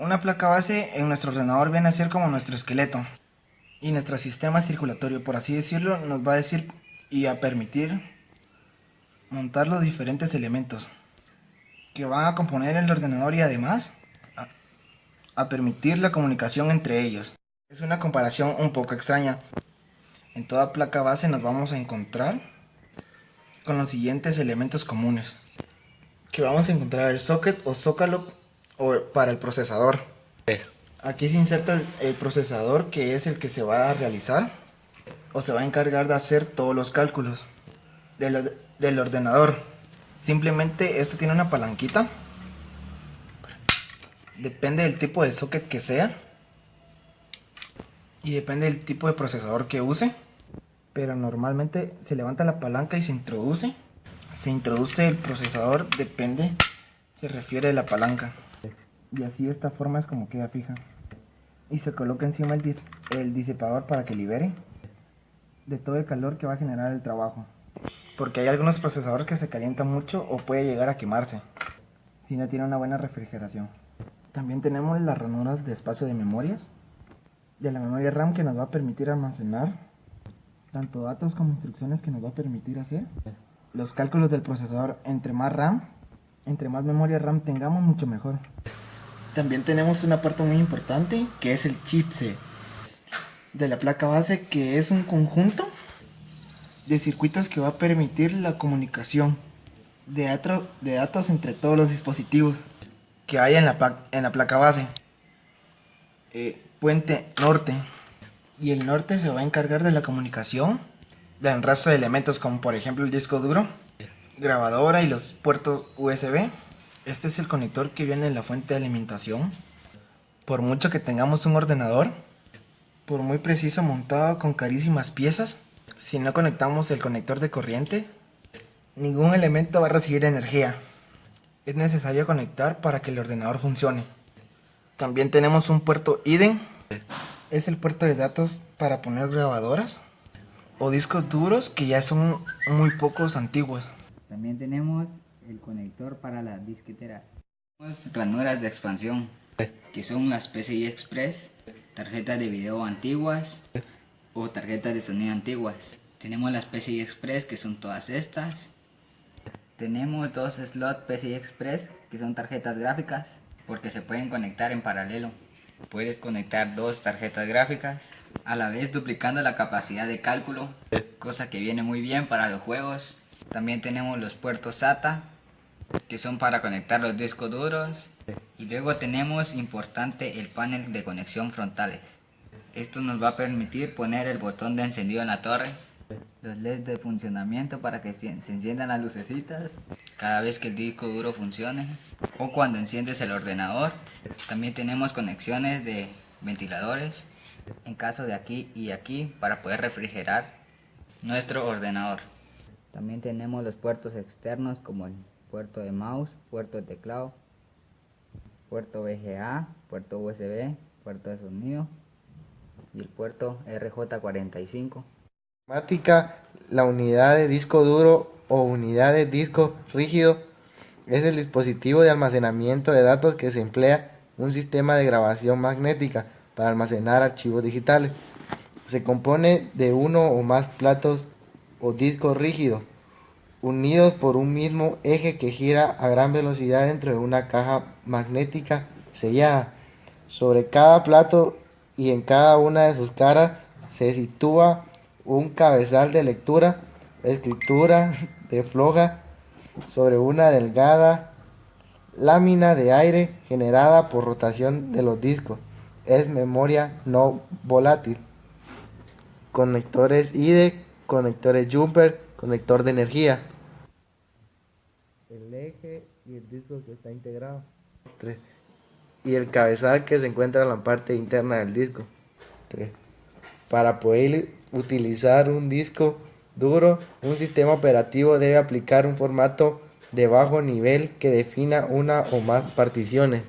Una placa base en nuestro ordenador viene a ser como nuestro esqueleto. Y nuestro sistema circulatorio, por así decirlo, nos va a decir y a permitir montar los diferentes elementos que van a componer el ordenador y además a permitir la comunicación entre ellos. Es una comparación un poco extraña. En toda placa base nos vamos a encontrar con los siguientes elementos comunes. Que vamos a encontrar el socket o zócalo para el procesador. Aquí se inserta el procesador, que es el que se va a realizar o se va a encargar de hacer todos los cálculos del ordenador. Simplemente esto tiene una palanquita. Depende del tipo de socket que sea y depende del tipo de procesador que use. Pero normalmente se levanta la palanca y se introduce. Se introduce el procesador, depende, se refiere a la palanca. Y así de esta forma es como queda fija. Y se coloca encima el disipador para que libere de todo el calor que va a generar el trabajo. Porque hay algunos procesadores que se calientan mucho o puede llegar a quemarse si no tiene una buena refrigeración. También tenemos las ranuras de espacio de memorias, de la memoria RAM, que nos va a permitir almacenar tanto datos como instrucciones, que nos va a permitir hacer los cálculos del procesador. Entre más RAM, entre más memoria RAM tengamos, mucho mejor. También tenemos una parte muy importante, que es el chipset de la placa base, que es un conjunto de circuitos que va a permitir la comunicación de datos entre todos los dispositivos que hay en la placa base. Puente norte. Y el norte se va a encargar de la comunicación del resto de elementos, como por ejemplo el disco duro, grabadora y los puertos USB. Este es el conector que viene en la fuente de alimentación. Por mucho que tengamos un ordenador, por muy preciso montado con carísimas piezas, si no conectamos el conector de corriente, ningún elemento va a recibir energía. Es necesario conectar para que el ordenador funcione. También tenemos un puerto IDE. Es el puerto de datos para poner grabadoras o discos duros, que ya son muy pocos antiguos. También tenemos el conector para las disqueteras. Tenemos ranuras de expansión, que son las PCI Express, tarjetas de video antiguas o tarjetas de sonido antiguas. Tenemos las PCI Express, que son todas estas. Tenemos dos slots PCI Express, que son tarjetas gráficas, porque se pueden conectar en paralelo. Puedes conectar dos tarjetas gráficas, a la vez duplicando la capacidad de cálculo, cosa que viene muy bien para los juegos. También tenemos los puertos SATA, que son para conectar los discos duros. Y luego tenemos, importante, el panel de conexión frontales. Esto nos va a permitir poner el botón de encendido en la torre, los LEDs de funcionamiento para que se enciendan las lucecitas cada vez que el disco duro funcione o cuando enciendes el ordenador. También tenemos conexiones de ventiladores en caso de aquí y aquí para poder refrigerar nuestro ordenador. También tenemos los puertos externos, como el puerto de mouse, puerto de teclado, puerto VGA, puerto USB, puerto de sonido y el puerto RJ45. La unidad de disco duro o unidad de disco rígido es el dispositivo de almacenamiento de datos que se emplea un sistema de grabación magnética para almacenar archivos digitales. Se compone de uno o más platos o discos rígidos unidos por un mismo eje que gira a gran velocidad dentro de una caja magnética sellada. Sobre cada plato y en cada una de sus caras se sitúa un cabezal de lectura, escritura de floja sobre una delgada lámina de aire generada por rotación de los discos. Es memoria no volátil. Conectores IDE, conectores jumper, conector de energía. El eje y el disco que está integrado. 3. Y el cabezal que se encuentra en la parte interna del disco. 3. Para poder utilizar un disco duro, un sistema operativo debe aplicar un formato de bajo nivel que defina una o más particiones.